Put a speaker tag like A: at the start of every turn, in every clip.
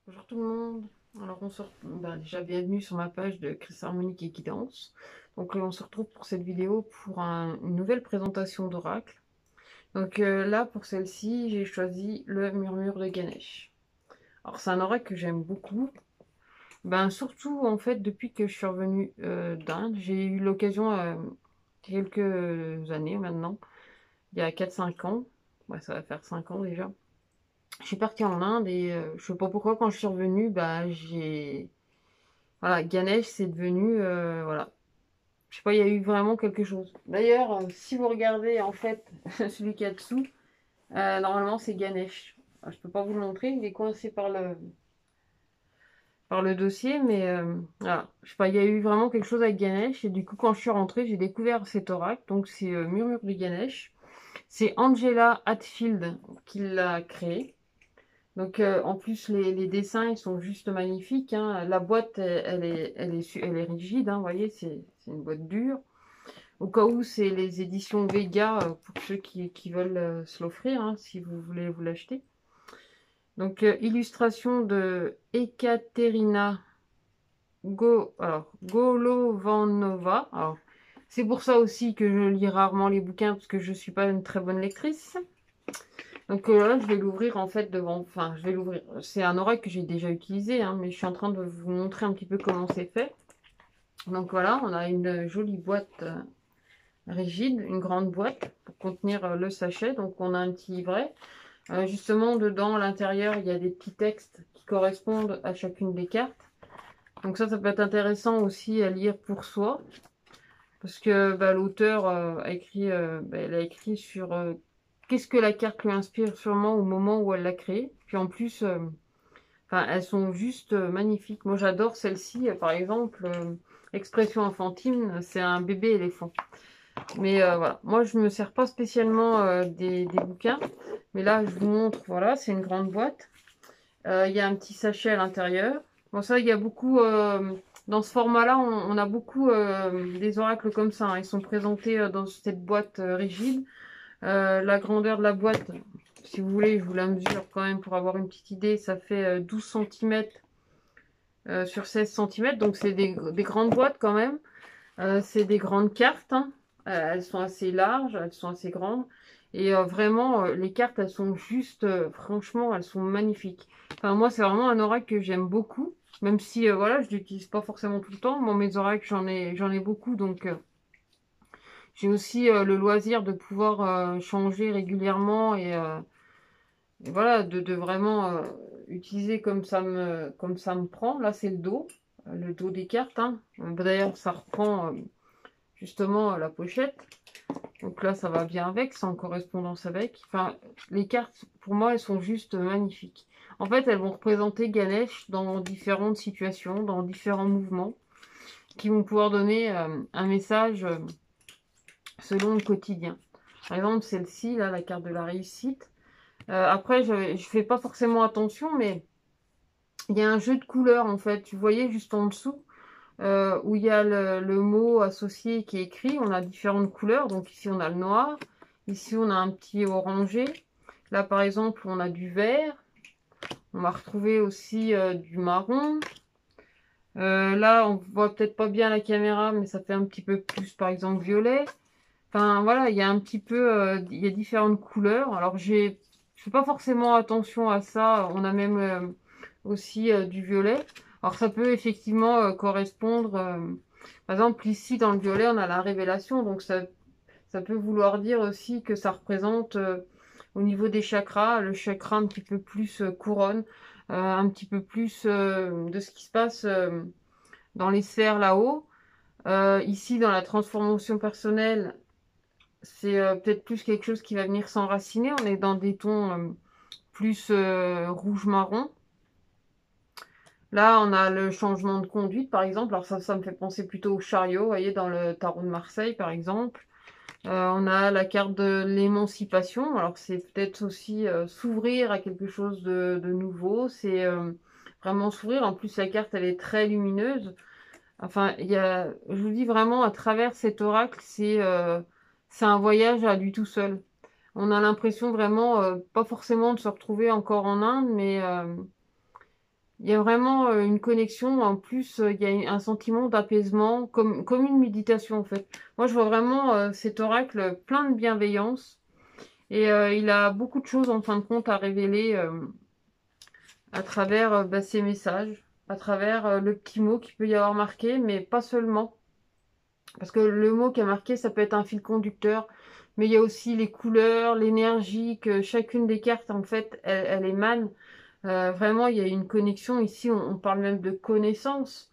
A: Bonjour tout le monde. Alors on se déjà bienvenue sur ma page de Chris Harmonique et Guidance. Donc on se retrouve pour cette vidéo pour une nouvelle présentation d'oracle. Donc là pour celle-ci j'ai choisi le murmure de Ganesh. Alors c'est un oracle que j'aime beaucoup. Surtout en fait depuis que je suis revenue d'Inde, j'ai eu l'occasion quelques années maintenant, il y a 4-5 ans. Ouais, ça va faire 5 ans déjà. Je suis partie en Inde et je sais pas pourquoi quand je suis revenue, j'ai voilà, Ganesh, c'est devenu, voilà. Je sais pas, il y a eu vraiment quelque chose. D'ailleurs, si vous regardez, en fait, celui qui est dessous, normalement, c'est Ganesh. Alors, je peux pas vous le montrer, il est coincé par le dossier, mais voilà. Je sais pas, il y a eu vraiment quelque chose avec Ganesh, et du coup, quand je suis rentrée, j'ai découvert cet oracle. Donc, c'est Murmure de Ganesh. C'est Angela Hatfield qui l'a créé. Donc en plus les dessins ils sont juste magnifiques, hein. La boîte elle est rigide, hein, vous voyez, c'est une boîte dure. Au cas où c'est les éditions Vega pour ceux qui veulent se l'offrir, hein, si vous voulez vous l'acheter. Donc illustration de Ekaterina Golovanova. Alors c'est pour ça aussi que je lis rarement les bouquins parce que je suis pas une très bonne lectrice. Donc là, je vais l'ouvrir en fait devant. Enfin, je vais l'ouvrir. C'est un oracle que j'ai déjà utilisé, hein, mais je suis en train de vous montrer un petit peu comment c'est fait. Donc voilà, on a une jolie boîte rigide, une grande boîte pour contenir le sachet. Donc on a un petit livret. Justement, dedans, à l'intérieur, il y a des petits textes qui correspondent à chacune des cartes. Donc ça peut être intéressant aussi à lire pour soi. Parce que l'auteur elle a écrit sur qu'est-ce que la carte lui inspire sûrement au moment où elle l'a créée. Puis en plus, elles sont juste magnifiques. Moi, j'adore celle-ci. Par exemple, expression enfantine, c'est un bébé éléphant. Mais voilà, moi, je me sers pas spécialement des bouquins. Mais là, je vous montre, voilà, c'est une grande boîte. Il y a un petit sachet à l'intérieur. Bon, ça, il y a beaucoup... dans ce format-là, on a beaucoup des oracles comme ça, hein. Ils sont présentés dans cette boîte rigide. La grandeur de la boîte, si vous voulez, je vous la mesure quand même pour avoir une petite idée. Ça fait 12 cm sur 16 cm. Donc, c'est des grandes boîtes quand même. C'est des grandes cartes, hein. Elles sont assez larges, elles sont assez grandes. Et vraiment, les cartes, elles sont juste, franchement, elles sont magnifiques. Enfin, moi, c'est vraiment un oracle que j'aime beaucoup. Même si, voilà, je l'utilise pas forcément tout le temps. Moi, mes oracles, j'en ai beaucoup. Donc, j'ai aussi le loisir de pouvoir changer régulièrement et voilà, de vraiment utiliser comme ça me prend. Là, c'est le dos des cartes, hein. D'ailleurs, ça reprend justement la pochette. Donc là, ça va bien avec, c'est en correspondance avec. Enfin, les cartes, pour moi, elles sont juste magnifiques. En fait, elles vont représenter Ganesh dans différentes situations, dans différents mouvements, qui vont pouvoir donner un message selon le quotidien. Par exemple, celle-ci, là, la carte de la réussite. Après, je fais pas forcément attention, mais il y a un jeu de couleurs, en fait. Tu voyais juste en dessous, où il y a le mot associé qui est écrit. On a différentes couleurs. Donc ici, on a le noir. Ici, on a un petit orangé. Là, par exemple, on a du vert. On va retrouver aussi du marron. Là, on voit peut-être pas bien la caméra, mais ça fait un petit peu plus, par exemple, violet. Enfin, voilà, il y a un petit peu, il y a différentes couleurs. Alors, je fais pas forcément attention à ça. On a même aussi du violet. Alors, ça peut effectivement correspondre. Par exemple, ici, dans le violet, on a la révélation. Donc, ça peut vouloir dire aussi que ça représente au niveau des chakras, le chakra un petit peu plus couronne, un petit peu plus de ce qui se passe dans les sphères là-haut. Ici, dans la transformation personnelle, c'est peut-être plus quelque chose qui va venir s'enraciner. On est dans des tons plus rouge-marron. Là, on a le changement de conduite, par exemple. Alors ça me fait penser plutôt au chariot, vous voyez, dans le tarot de Marseille, par exemple. On a la carte de l'émancipation. Alors c'est peut-être aussi s'ouvrir à quelque chose de nouveau. C'est vraiment s'ouvrir. En plus, la carte, elle est très lumineuse. Enfin, je vous dis vraiment, à travers cet oracle, c'est un voyage à lui tout seul. On a l'impression vraiment, pas forcément de se retrouver encore en Inde, mais Il y a vraiment une connexion. En plus, il y a un sentiment d'apaisement, comme une méditation en fait. Moi, je vois vraiment cet oracle plein de bienveillance. Et il a beaucoup de choses en fin de compte à révéler à travers ces messages, à travers le petit mot qu'il peut y avoir marqué, mais pas seulement. Parce que le mot qui a marqué, ça peut être un fil conducteur, mais il y a aussi les couleurs, l'énergie que chacune des cartes, en fait, elle émane. Vraiment, il y a une connexion. Ici, on parle même de connaissance.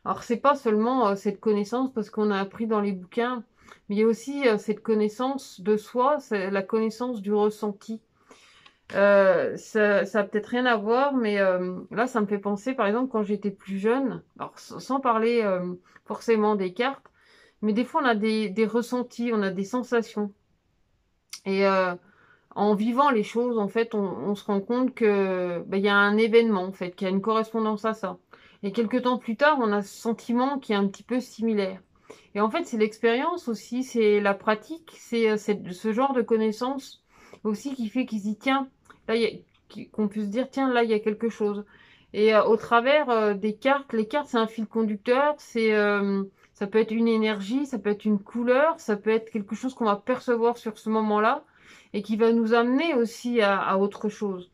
A: Alors, c'est pas seulement cette connaissance parce qu'on a appris dans les bouquins, mais il y a aussi cette connaissance de soi, c'est la connaissance du ressenti. Ça a peut-être rien à voir, mais là, ça me fait penser, par exemple, quand j'étais plus jeune, alors sans parler forcément des cartes, mais des fois, on a des ressentis, on a des sensations. Et en vivant les choses, en fait, on se rend compte que il y a un événement, en fait, qui a une correspondance à ça. Et quelques temps plus tard, on a ce sentiment qui est un petit peu similaire. Et en fait, c'est l'expérience aussi, c'est la pratique, c'est ce genre de connaissances aussi qui fait qu'il se dit, tiens, là, qu'on puisse dire, tiens, là, il y a quelque chose. Et au travers des cartes, les cartes, c'est un fil conducteur, ça peut être une énergie, ça peut être une couleur, ça peut être quelque chose qu'on va percevoir sur ce moment-là et qui va nous amener aussi à autre chose.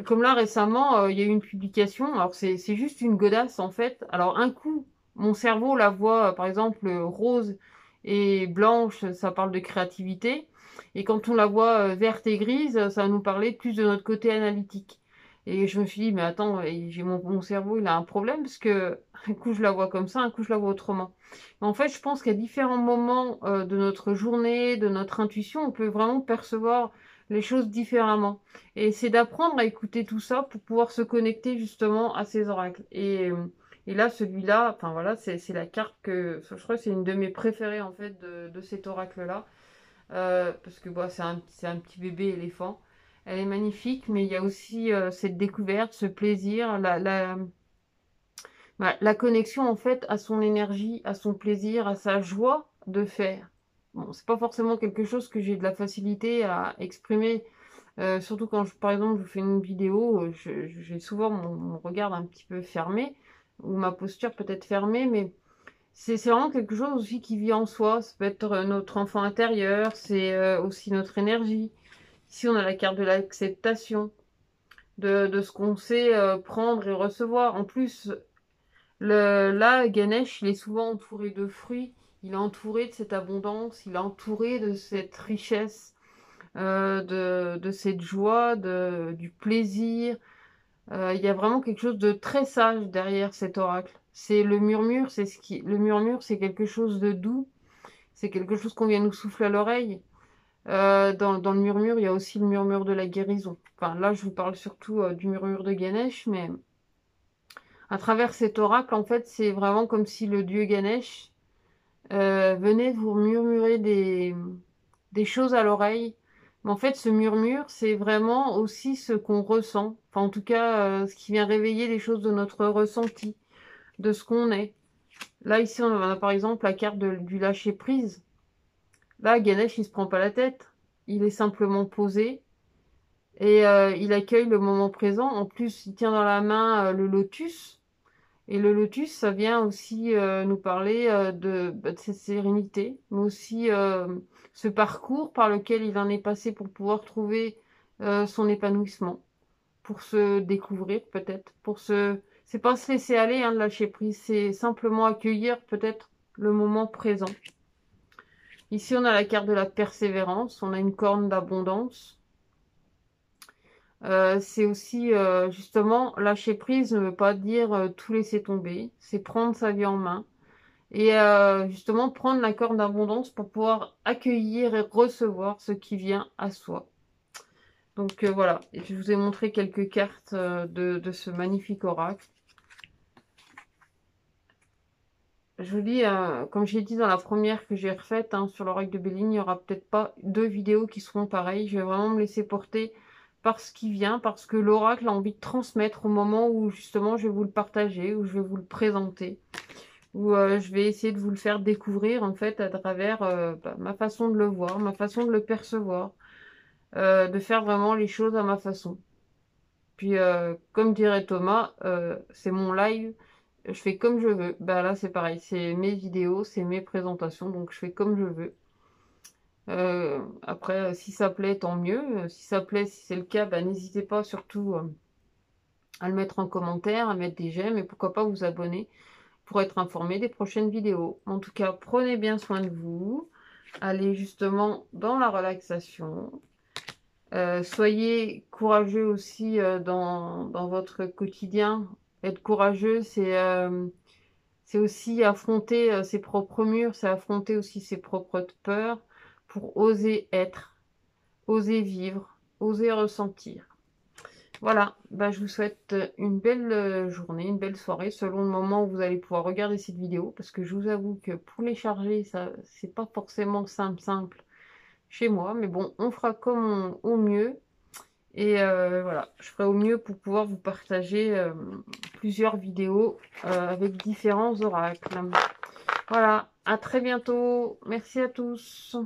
A: Comme là récemment, il y a eu une publication, alors c'est juste une godasse en fait. Alors un coup, mon cerveau la voit, par exemple, rose et blanche, ça parle de créativité. Et quand on la voit verte et grise, ça va nous parler plus de notre côté analytique. Et je me suis dit, mais attends, j'ai mon cerveau, il a un problème parce que un coup je la vois comme ça, un coup je la vois autrement. Mais en fait, je pense qu'à différents moments de notre journée, de notre intuition, on peut vraiment percevoir les choses différemment. Et c'est d'apprendre à écouter tout ça pour pouvoir se connecter justement à ces oracles. Et là, celui-là, enfin voilà, c'est la carte je crois que c'est une de mes préférées en fait de cet oracle-là. Parce que bon, c'est un petit bébé éléphant. Elle est magnifique, mais il y a aussi cette découverte, ce plaisir, la connexion en fait à son énergie, à son plaisir, à sa joie de faire. Bon, c'est pas forcément quelque chose que j'ai de la facilité à exprimer, surtout quand par exemple je fais une vidéo, j'ai souvent mon regard un petit peu fermé, ou ma posture peut-être fermée, mais c'est vraiment quelque chose aussi qui vit en soi. Ça peut être notre enfant intérieur, c'est aussi notre énergie. Ici on a la carte de l'acceptation, de ce qu'on sait prendre et recevoir. En plus, là, Ganesh, il est souvent entouré de fruits, il est entouré de cette abondance, il est entouré de cette richesse, de cette joie, du plaisir. Il y a vraiment quelque chose de très sage derrière cet oracle. C'est le murmure, le murmure, c'est quelque chose de doux, c'est quelque chose qu'on vient nous souffler à l'oreille. Dans le murmure, il y a aussi le murmure de la guérison. Enfin, là, je vous parle surtout du murmure de Ganesh, mais à travers cet oracle, en fait, c'est vraiment comme si le dieu Ganesh venait vous murmurer des choses à l'oreille. Mais en fait, ce murmure, c'est vraiment aussi ce qu'on ressent. Enfin, en tout cas, ce qui vient réveiller les choses de notre ressenti, de ce qu'on est. Là, ici, on a par exemple la carte du lâcher-prise. Là, Ganesh, il se prend pas la tête. Il est simplement posé et il accueille le moment présent. En plus, il tient dans la main le lotus. Et le lotus, ça vient aussi nous parler de cette sérénité, mais aussi ce parcours par lequel il en est passé pour pouvoir trouver son épanouissement, pour se découvrir peut-être, c'est pas se laisser aller, hein, de lâcher prise, c'est simplement accueillir peut-être le moment présent. Ici, on a la carte de la persévérance, on a une corne d'abondance. C'est aussi justement lâcher prise ne veut pas dire tout laisser tomber, c'est prendre sa vie en main et justement prendre la corde d'abondance pour pouvoir accueillir et recevoir ce qui vient à soi. Donc voilà, et je vous ai montré quelques cartes de ce magnifique oracle. Je vous dis, comme j'ai dit dans la première que j'ai refaite hein, sur l'oracle de Béline, il n'y aura peut-être pas 2 vidéos qui seront pareilles. Je vais vraiment me laisser porter par ce qui vient, parce que l'oracle a envie de transmettre au moment où justement je vais vous le partager, où je vais vous le présenter, où je vais essayer de vous le faire découvrir en fait à travers ma façon de le voir, ma façon de le percevoir, de faire vraiment les choses à ma façon. Puis, comme dirait Thomas, c'est mon live, je fais comme je veux. Bah là, c'est pareil, c'est mes vidéos, c'est mes présentations, donc je fais comme je veux. Après, si ça plaît, tant mieux. Si ça plaît, si c'est le cas, bah, n'hésitez pas surtout à le mettre en commentaire, à mettre des j'aime et pourquoi pas vous abonner pour être informé des prochaines vidéos. En tout cas, prenez bien soin de vous. Allez justement dans la relaxation. Soyez courageux aussi dans votre quotidien. Être courageux, c'est aussi affronter ses propres murs, c'est affronter aussi ses propres peurs pour oser être, oser vivre, oser ressentir. Voilà, bah, je vous souhaite une belle journée, une belle soirée, selon le moment où vous allez pouvoir regarder cette vidéo, parce que je vous avoue que pour les charger, ça, c'est pas forcément simple chez moi, mais bon, on fera comme au mieux, et voilà, je ferai au mieux pour pouvoir vous partager plusieurs vidéos avec différents oracles. Voilà, à très bientôt, merci à tous.